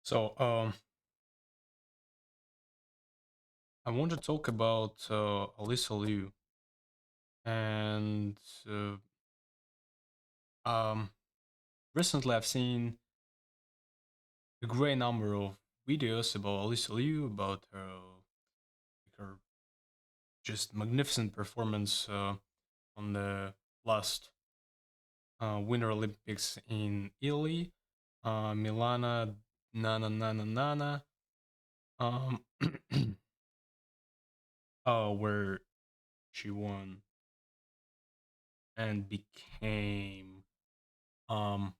So, I want to talk about Alysa Liu, and uh, um, recently I've seen a great number of videos about Alysa Liu, about her just magnificent performance on the last Winter Olympics in Italy, Milana, Nana Nana Nana, um, where she won and became um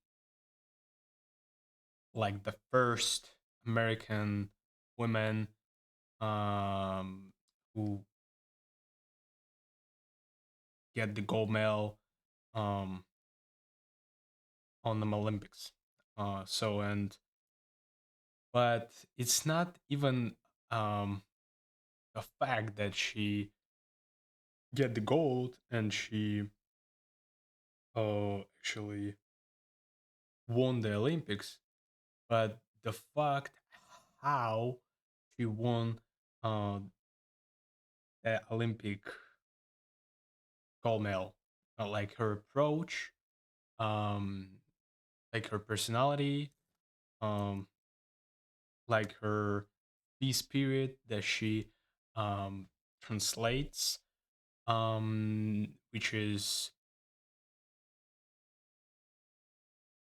like the first American women who get the gold medal um, on the Olympics. But it's not even um, the fact that she get the gold and she actually won the Olympics, but the fact how she won uh, the Olympic gold medal, like her approach, um, like her personality, um, like her the spirit that she um, translates, which is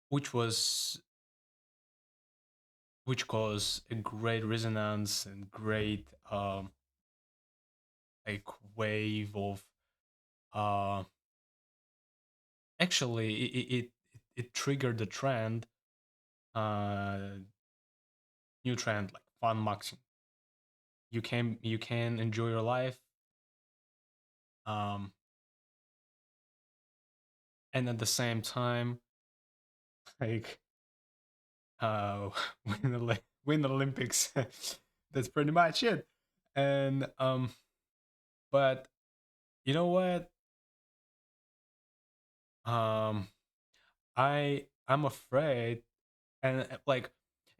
which was which caused a great resonance and great like wave of uh, actually it triggered the trend, uh, new trend like fun maxing. You can enjoy your life, um, and at the same time like uh win the Olympics. That's pretty much it. And but you know what? Um I'm afraid, and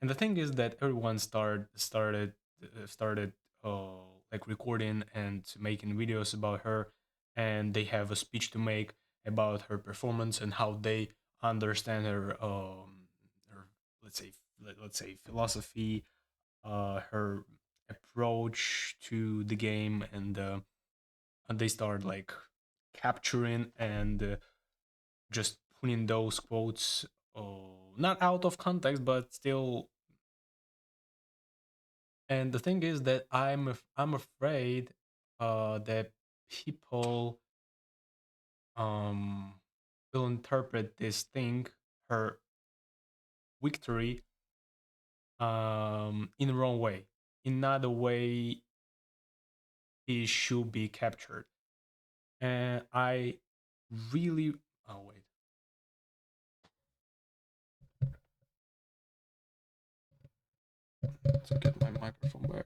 and the thing is that everyone started like recording and making videos about her, and they have a speech to make about her performance and how they understand her, let's say philosophy, her approach to the game, and they start like capturing and just putting those quotes not out of context but still. And the thing is that I'm afraid that people um will interpret this thing, her victory, in the wrong way, in not the way it should be captured. And I really, oh wait, let's get my microphone back.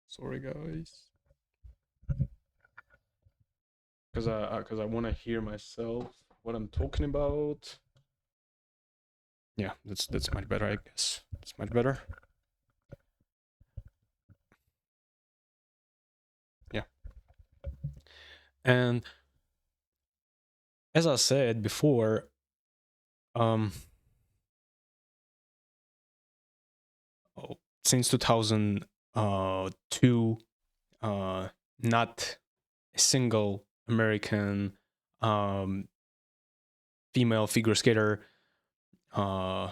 Sorry, guys, because I want to hear myself what I'm talking about. Yeah, that's much better, I guess. It's much better. Yeah, and as I said before, um, since 2002, not a single American um, female figure skater uh,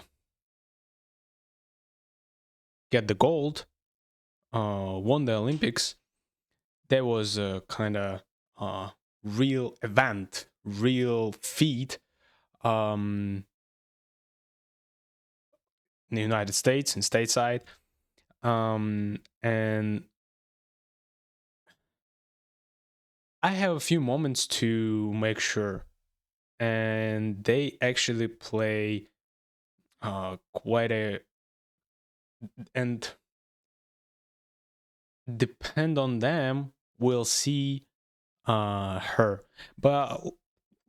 get the gold, won the Olympics. That was a kind of real event, real feat um, in the United States and stateside. And I have a few moments to make sure, and they actually play quite a and depend on them. We'll see her, but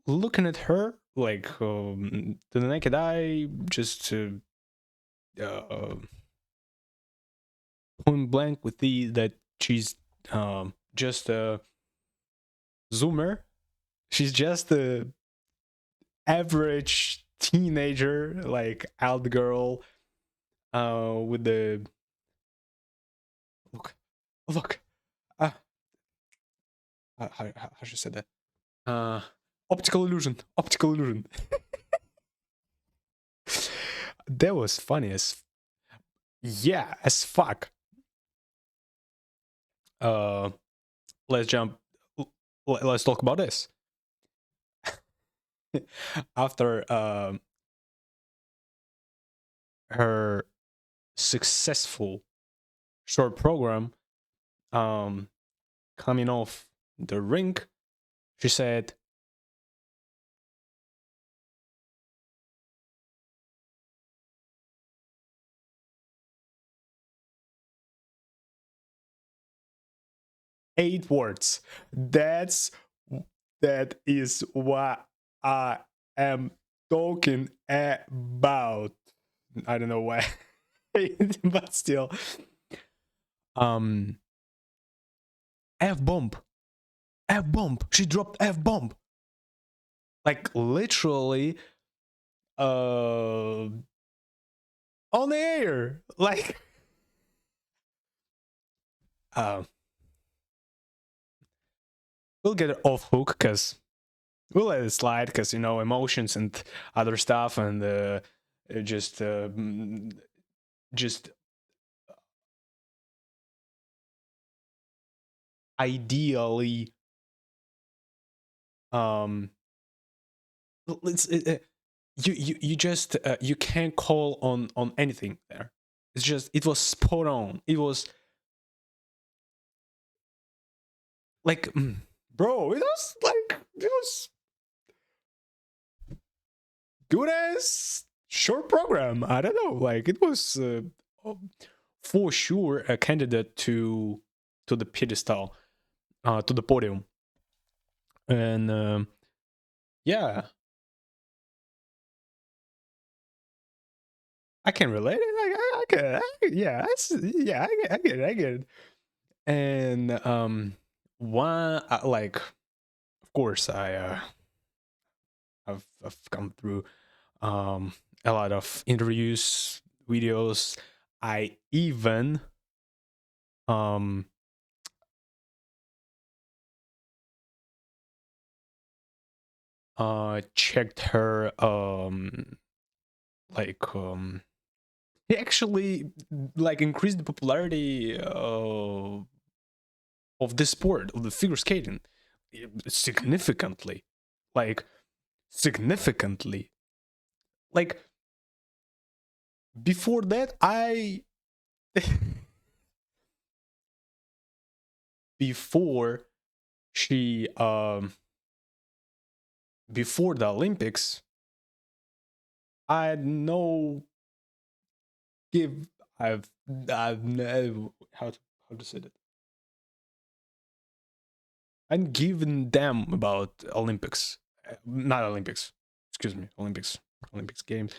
looking at her like to the naked eye, just point blank with the that she's just a zoomer. She's just a average teenager, like alt girl, with the look, look. Uh, how should I say that? Optical illusion, optical illusion. That was funny as yeah, as fuck. Uh, let's jump. Let's talk about this. After her successful short program, um, coming off the rink, she said, 8 words. That is what I am talking about. I don't know why, but still. Um, F bomb, F bomb. She dropped F bomb. Like literally, on the air. Like, uh, we'll get it off hook because we'll let it slide because emotions and other stuff and just just ideally um it's you just you can't call on anything there. It's just it was spot on. It was like bro, it was good as short program. I don't know, like it was for sure a candidate to the pedestal, to the podium. And yeah, I can relate it. Yeah, yeah, I get it. And one like, of course, I've come through a lot of interviews, videos. I even um checked her like he actually like increased the popularity of this sport, of the figure skating, significantly. Like significantly. Like before that, I before she before the Olympics, I had no give I've no how to say that. I'm giving them about Olympics, not Olympics. Excuse me, Olympics games.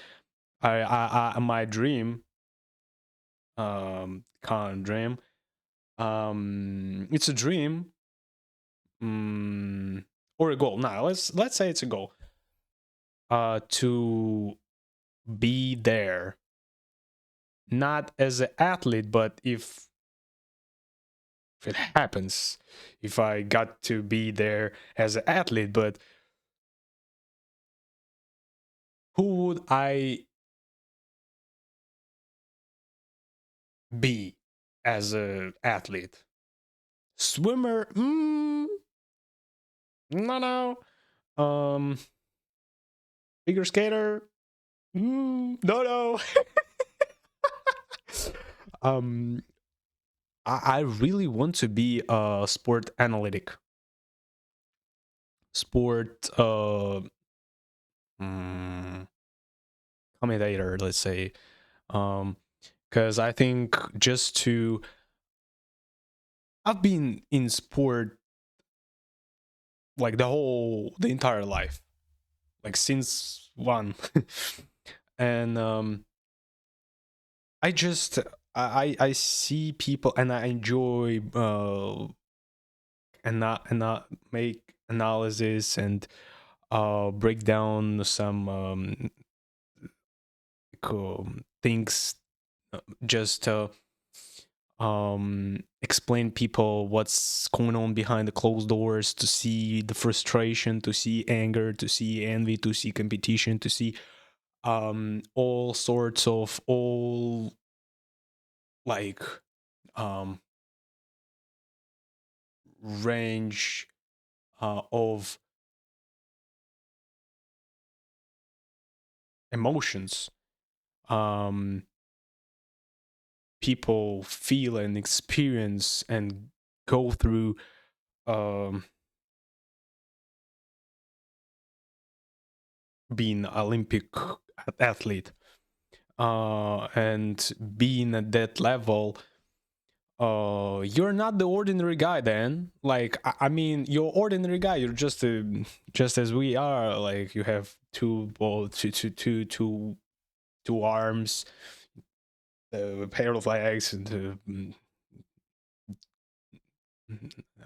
I my dream, can't dream. It's a dream, or a goal. Now let's say it's a goal. To be there, not as an athlete, but if it happens, if I got to be there as an athlete, but who would I be as an athlete? Swimmer? No. Figure skater? No. um, I really want to be a sport analytic, sport mm, commentator, let's say. Because I think just to I've been in sport like the entire life, like since one, and I just I see people, and I enjoy and not make analysis and break down some things, just explain people what's going on behind the closed doors, to see the frustration, to see anger, to see envy, to see competition, to see all sorts of all, like, um range of emotions um people feel and experience and go through, um being Olympic athlete, and being at that level. You're not the ordinary guy, then. Like, I mean, you're ordinary guy. You're just as we are. Like, you have two arms, a pair of legs, and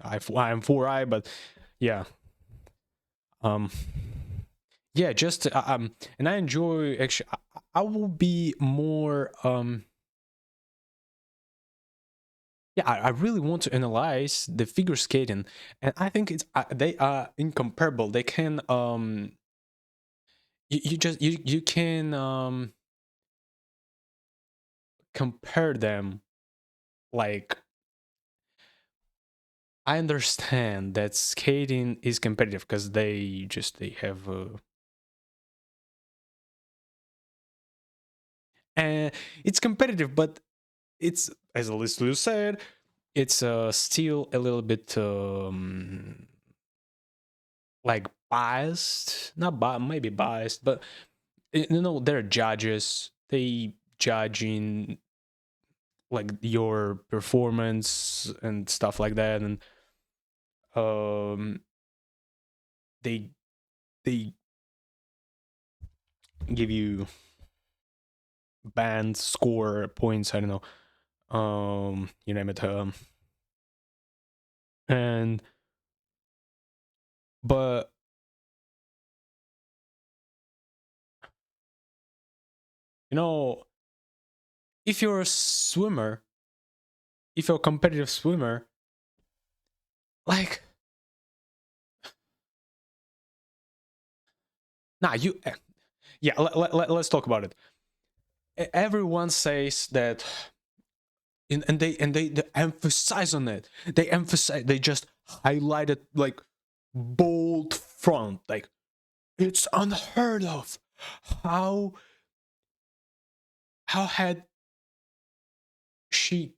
I'm 4 eye, but yeah. um yeah, just and I enjoy, actually. I will be more, yeah, I really want to analyze the figure skating, and I think it's they are incomparable. They can, you can compare them. Like, I understand that skating is competitive because they have, and it's competitive, but it's, as Alysa Liu said, it's still a little bit, like, biased, not maybe biased, but they're judges. They judging, like, your performance and stuff like that, and um they they give you band score points, I don't know, you name it, and but you know if you're a swimmer, if you're a competitive swimmer, like, nah, yeah, let's talk about it. Everyone says that, and they emphasize on it. They just highlight it, like, bold front, like, it's unheard of. how how had she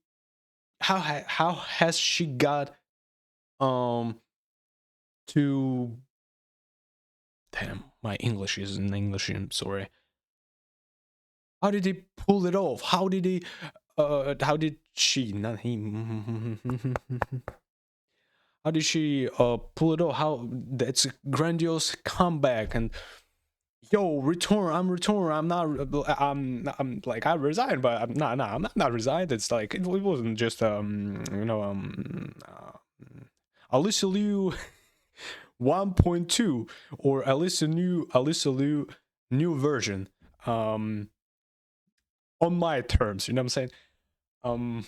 how has she got um to, damn, my English isn't English, I'm sorry. How did he pull it off? How did she, not he, how did she pull it off? How that's a grandiose comeback, and yo, return, I'm not, I'm like, I resigned, but I'm not resigned. It's like, it wasn't just, Alysa Liu 1.2, or Alysa Liu new version, um on my terms, you know what I'm saying? um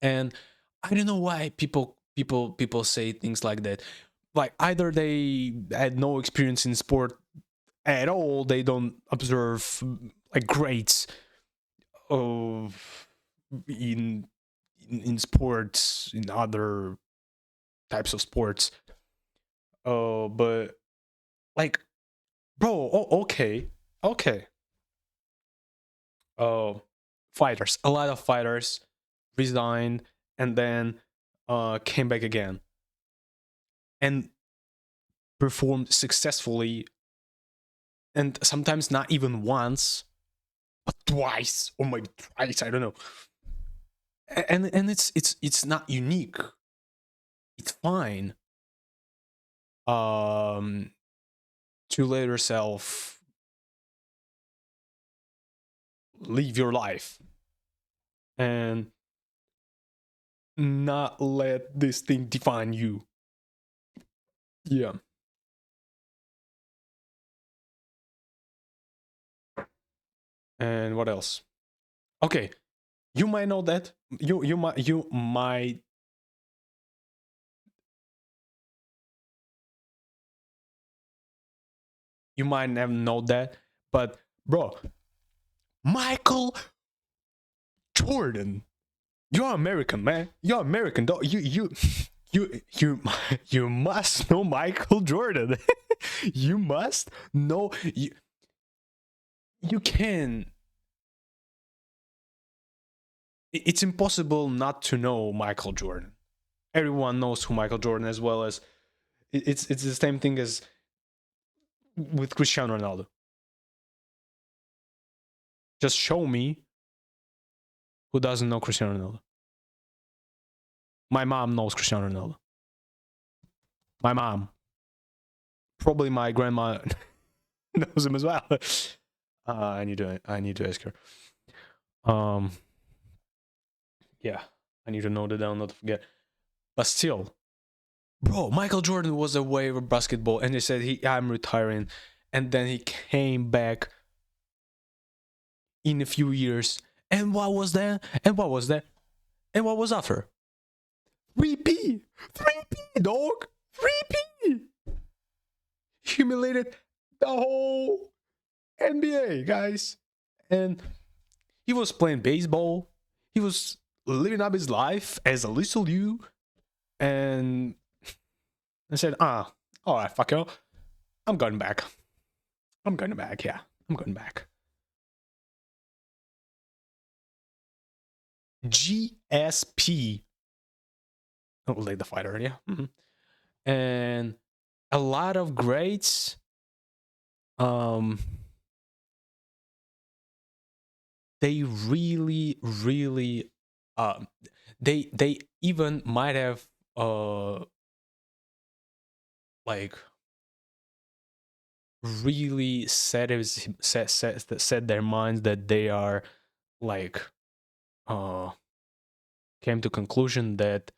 and I don't know why people say things like that. Like, either they had no experience in sport at all, they don't observe, like, grades of in sports, in other types of sports. But, like, bro, okay, okay. uh Fighters, a lot of fighters resigned, and then came back again and performed successfully, and sometimes not even once, but twice, or maybe thrice, I don't know. And it's not unique. It's fine, um to let yourself, live your life and not let this thing define you. Yeah. And what else? Okay, you might know that. You might never know that, but bro, Michael Jordan, you're American, man. You're American, though. You you must know Michael Jordan. You must know. You can. It's impossible not to know Michael Jordan. Everyone knows who Michael Jordan, as well as it's the same thing as with Cristiano Ronaldo. Just show me who doesn't know Cristiano Ronaldo. My mom knows Cristiano Ronaldo. My mom, probably my grandma, knows him as well. I need to ask her. Um, yeah, I need to know that down, not to forget. But still, bro, Michael Jordan was away with basketball, and he said I'm retiring, and then he came back in a few years. And what was that? And what was that? And what was after? 3P, 3P, dog, 3P. Humiliated the whole NBA, guys. And he was playing baseball. He was living up his life as Alysa Liu. And I said, all right, fuck you. I'm going back. I'm going back, yeah. I'm going back. GSP. Oh, like the fighter, yeah. And a lot of greats. They really, really, they even might have like really set their minds that they are like came to conclusion that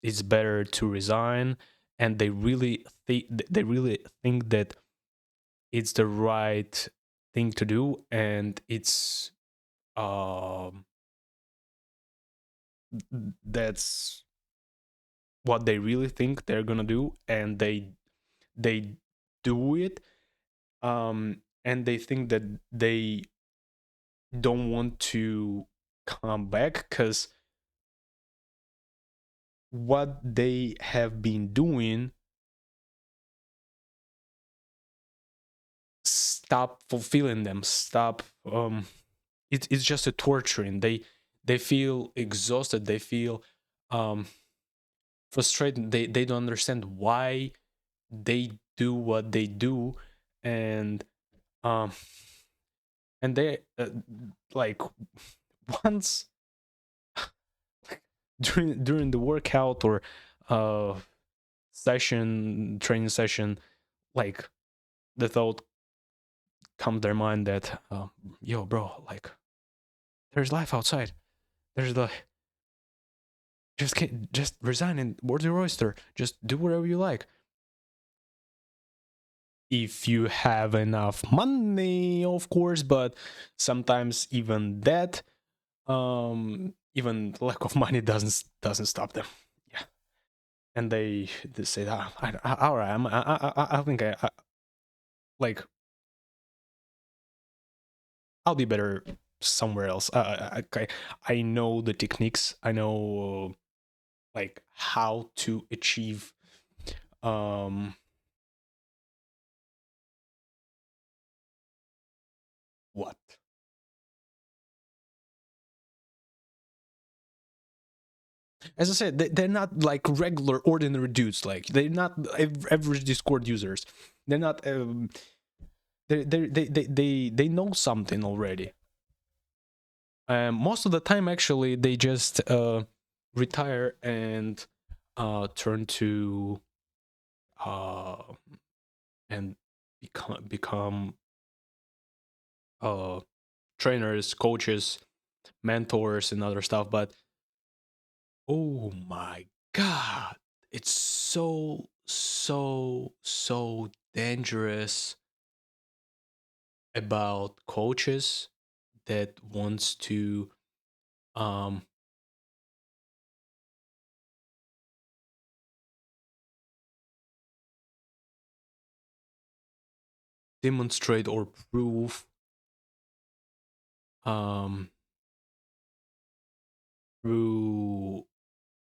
it's better to resign, and they really think that it's the right thing to do, and it's that's what they really think they're gonna do, and they do it, and they think that they don't want to come back because what they have been doing stop fulfilling them, stop it's just a torturing. They feel exhausted, they feel um frustrated, they don't understand why they do what they do, and um they like once during the workout or uh training session, like the thought comes their mind that yo bro, like there's life outside, there's the just resign and board your oyster, just do whatever you like if you have enough money, of course. But sometimes even that, even lack of money doesn't stop them. Yeah. And they say that all right, I think I like I'll be better somewhere else. I know the techniques, I know like how to achieve um what. As I said, they're not like regular ordinary dudes, like they're not average Discord users. They're not they know something already. Most of the time actually they just retire and turn to uh and become uh trainers, coaches, mentors, and other stuff. But oh my god, it's so dangerous about coaches that wants to um demonstrate or prove um through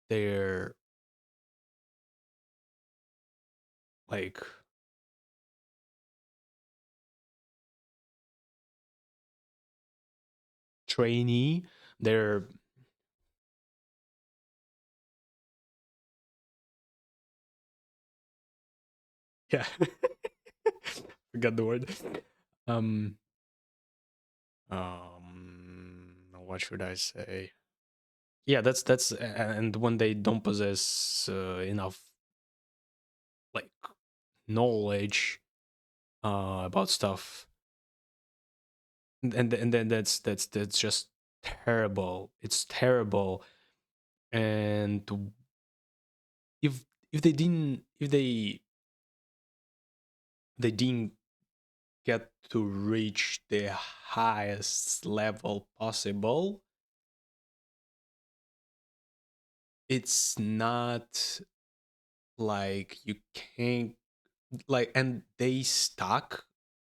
their like trainee, their yeah, forgot the word. um what should I say? Yeah, that's and when they don't possess enough like knowledge about stuff, and then that's just terrible. It's terrible. And if if they didn't get to reach the highest level possible, it's not like you can't like, and they stuck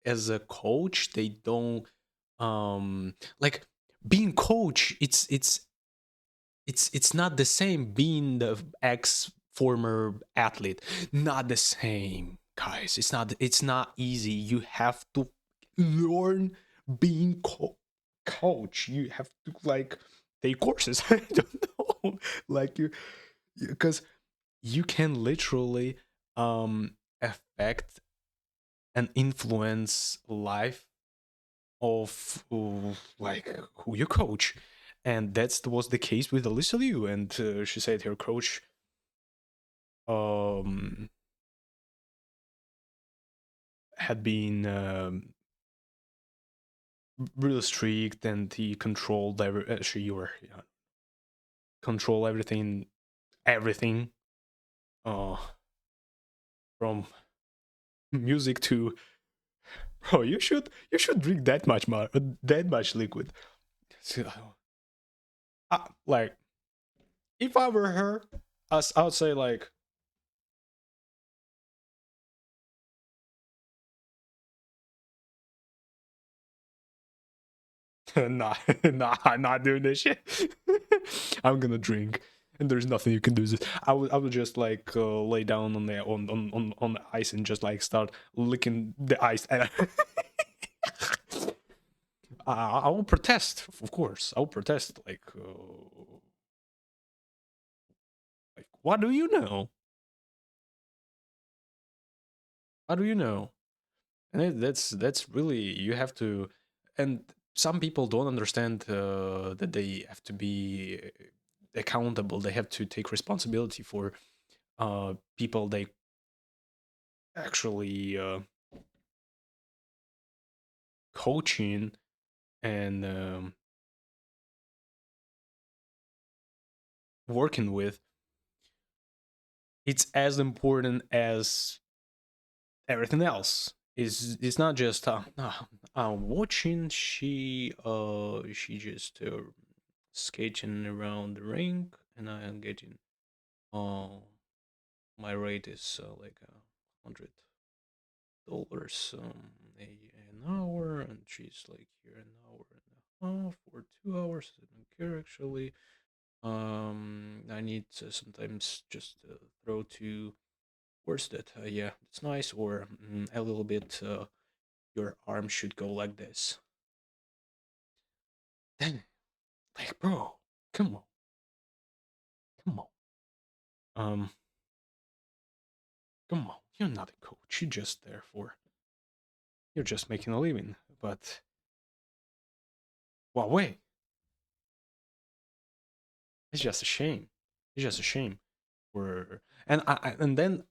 as a coach. They don't like being coach. It's not the same being the ex former athlete. Not the same, guys. It's not easy. You have to learn being coach. You have to like take courses. I don't know, like because you can literally affect and influence life of like who you coach. And that was the case with Alysa Liu. And she said her coach um had been really strict, and he controlled she or control everything uh from music to bro, you should drink that much that much liquid. So, like if I were her, I would say like nah, nah, I'm not doing this shit. I'm gonna drink, and there's nothing you can do. I would just like lay down on the on the ice and just like start licking the ice. And I will protest, of course. I will protest. Like, what do you know? What do you know? And that's really, you have to. And some people don't understand that they have to be accountable. They have to take responsibility for people they actually coaching and working with. It's as important as everything else. It's not just watching. She just skating around the ring, and I am getting uh my rate is like $100 an hour, and she's like here an hour and a half or 2 hours. I don't care actually. I need to sometimes just throw to words that yeah, it's nice, or a little bit. Your arm should go like this. Then, like, bro, come on, come on, um, come on. You're not a coach. You're just there for. You're just making a living. But well, wait, it's just a shame. It's just a shame. For and then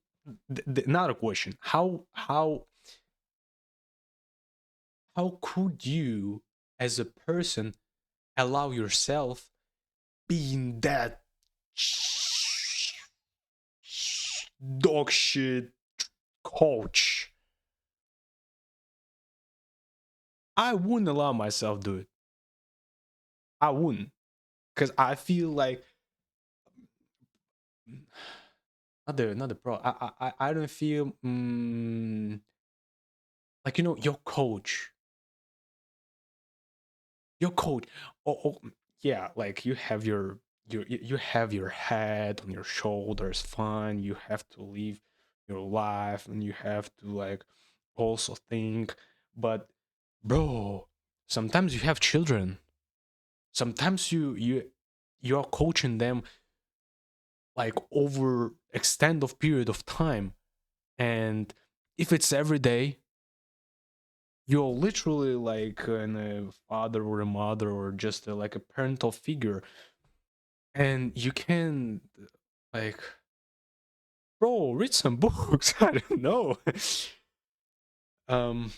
another question: how could you, as a person, allow yourself being that dog shit coach? I wouldn't allow myself do it. I wouldn't, because I feel like another pro. I don't feel like, your coach. Oh, yeah, like you have your head on your shoulders. Fine, you have to live your life, and you have to like also think. But bro, sometimes you have children. Sometimes you're coaching them like over extent of period of time, and if it's every day, you're literally like a father or a mother or just like a parental figure, and you can like, bro, read some books. I don't know. um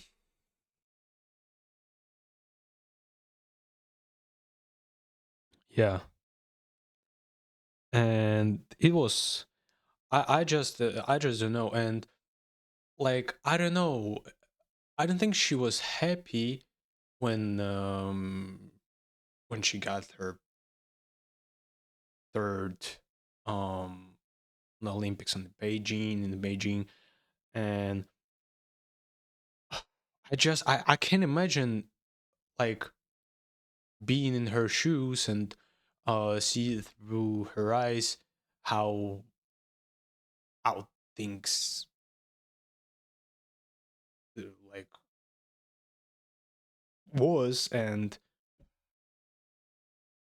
yeah, and it was, I just don't know. And like, I don't know, I don't think she was happy when she got her third um the Olympics in Beijing. And I can't imagine like being in her shoes and see through her eyes how how things like was. And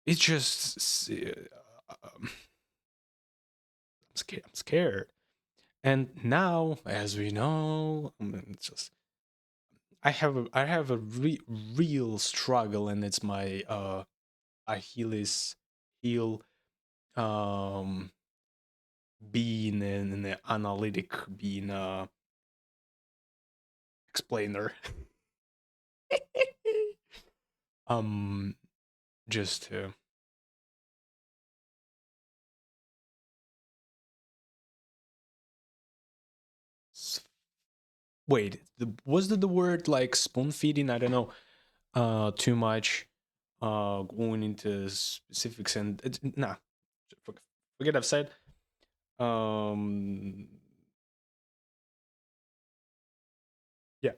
it's just I'm scared. And now, as we know, it's just I have a real struggle, and it's my Achilles heel, um being an analytic, being a explainer. um just to s- wait, was the word like spoon feeding? I don't know too much going into specifics, and it's nah, forget I've said. um yeah,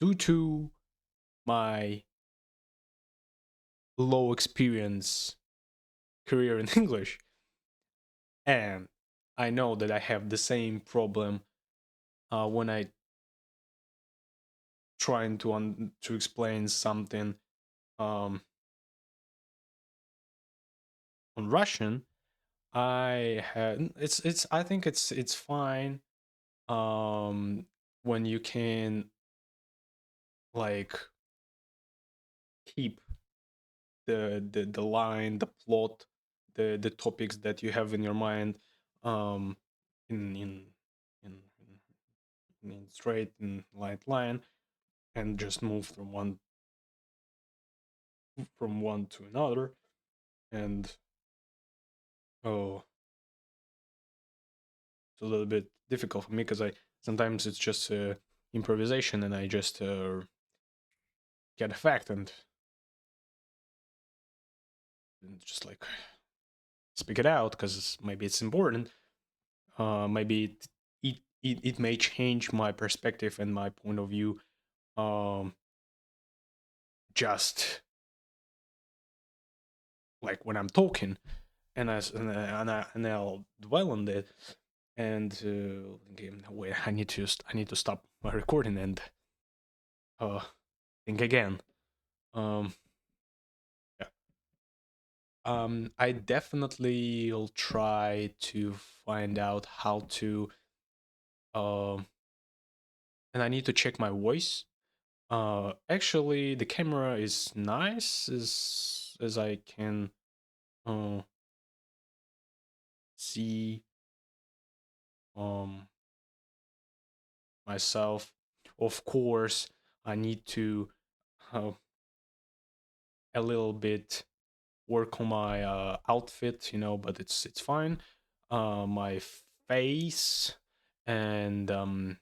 due to my low experience career in English, and I know that I have the same problem when I trying to explain something um on Russian. I had it's I think it's fine when you can like keep the line, the plot, the topics that you have in your mind, um in in in straight and light line, and just move from one to another. And oh, it's a little bit difficult for me because I sometimes it's just improvisation, and I just get a fact, and just like speak it out because maybe it's important. Maybe it may change my perspective and my point of view. Um, just like when I'm talking, and I'll dwell on it, and okay, wait, I need to stop my recording and uh think again. Um, yeah. I definitely will try to find out how to um, and I need to check my voice. Actually, the camera is nice as I can uh see. um myself. Of course, I need to uh, a little bit work on my outfit, but it's fine. My face and I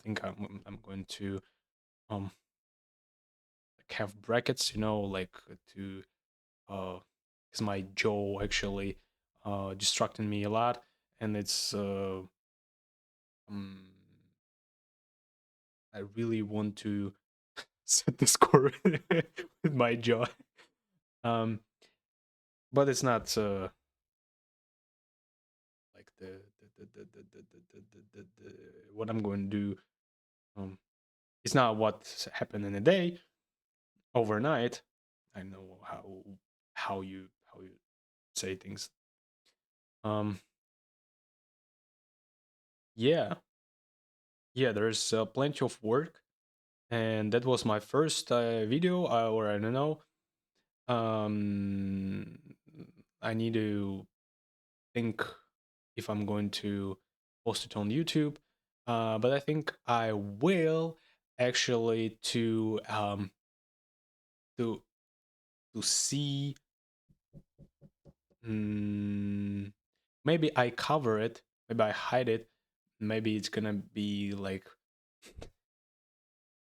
think I'm going to um like have brackets, like to because my jaw actually distracting me a lot, and it's um I really want to set the score with my jaw. Um, but it's not like what I'm going to do. It's not what happened in a day overnight. I know how you say things. Um, yeah, yeah. There's plenty of work, and that was my first video, or I don't know. Um, I need to think if I'm going to post it on YouTube. But I think I will actually to to see. Mm, maybe I cover it. Maybe I hide it. Maybe it's gonna be like,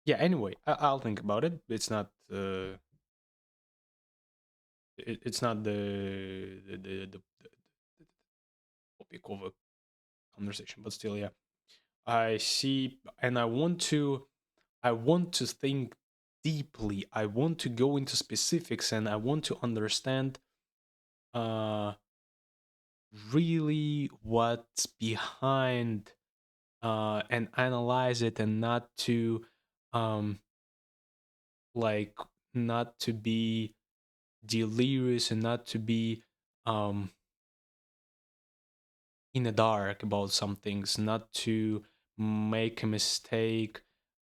yeah. Anyway, I'll think about it. It's not. It's not the topic of a conversation, but still, yeah. I see, and I want to think deeply. I want to go into specifics, and I want to understand uh really what's behind and analyze it, and not to um like not to be delirious, and not to be um in the dark about some things, not to make a mistake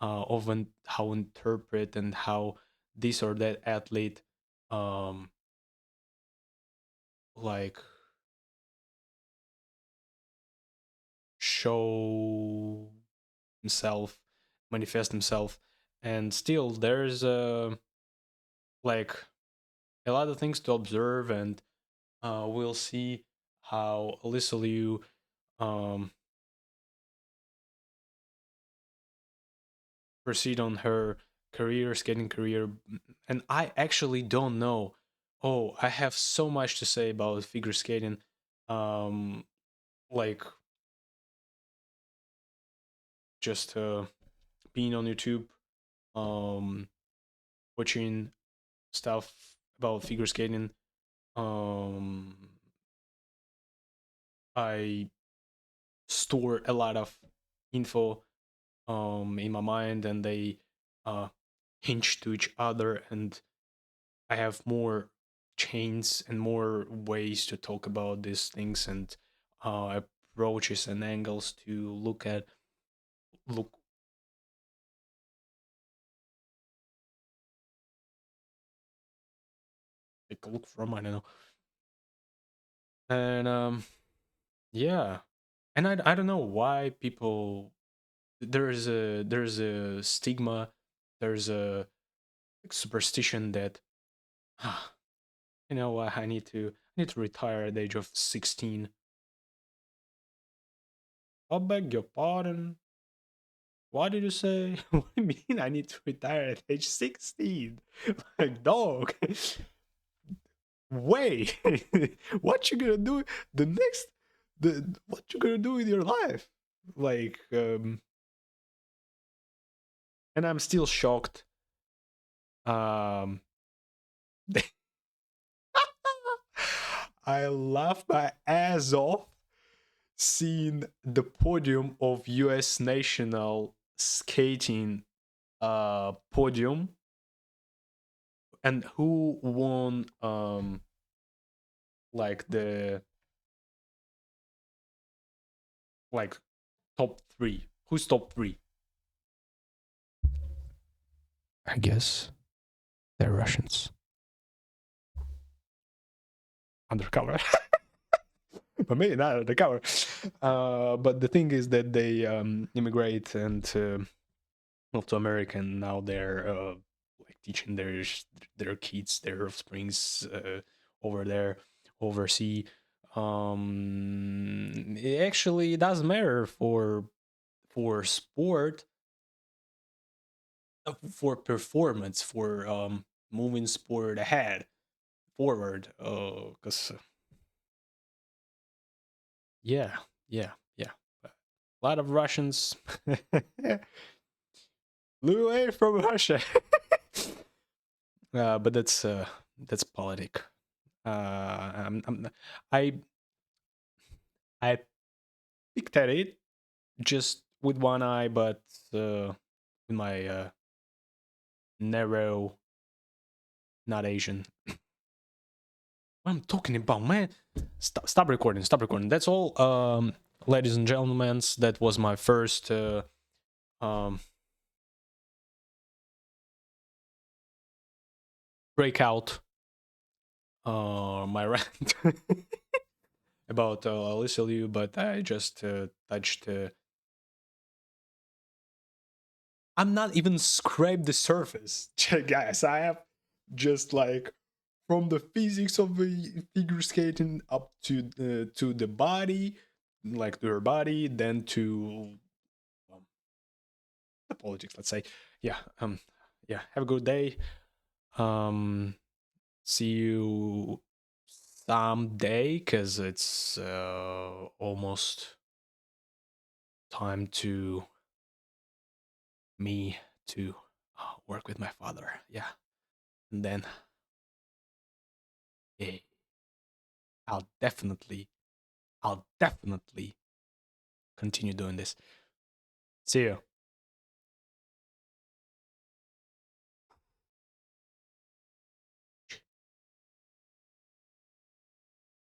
of how interpret and how this or that athlete um like show himself, manifest himself. And still there's like a lot of things to observe, and we'll see how Alysa Liu um proceed on her career, skating career. And I actually don't know. Oh, I have so much to say about figure skating. Um, like just being on YouTube, um, watching stuff about figure skating. Um, I store a lot of info in my mind, and they uh hinge to each other, and I have more chains and more ways to talk about these things, and approaches and angles to look look from, I don't know. And yeah, and I don't know why people, there's a stigma, there's a superstition that I need to retire at the age of 16. I beg your pardon. What did you say? What do you mean I need to retire at age 16? Like, dog, wait, what you gonna do the next, what you gonna do with your life? Like, and I'm still shocked. Um, I laughed my ass off seeing the podium of US national skating podium, and who won like the like top 3. Who's top 3? I guess they're Russians. Undercover. I mean, not the cover. But the thing is that they immigrate and move to America, and now they're like teaching their kids, their offsprings over there, overseas. It actually doesn't matter for sport, for performance, for moving sport ahead, forward. Because yeah, yeah, yeah. A lot of Russians flew away from Russia. But that's politic. I'm I I picked at it just with one eye, but with my narrow, not Asian. What I'm talking about, man? Stop recording. Stop recording. That's all, ladies and gentlemen. That was my first um breakout. My rant about Alysa Liu, but I just touched. I'm not even scraped the surface, guys. I have just like from the physics of the figure skating up to the body, like to her body, then to the politics. Let's say, yeah, yeah. Have a good day. Um, See you someday, cause it's almost time to me to work with my father. Yeah, and then eh, I'll definitely, I'll definitely continue doing this. See you.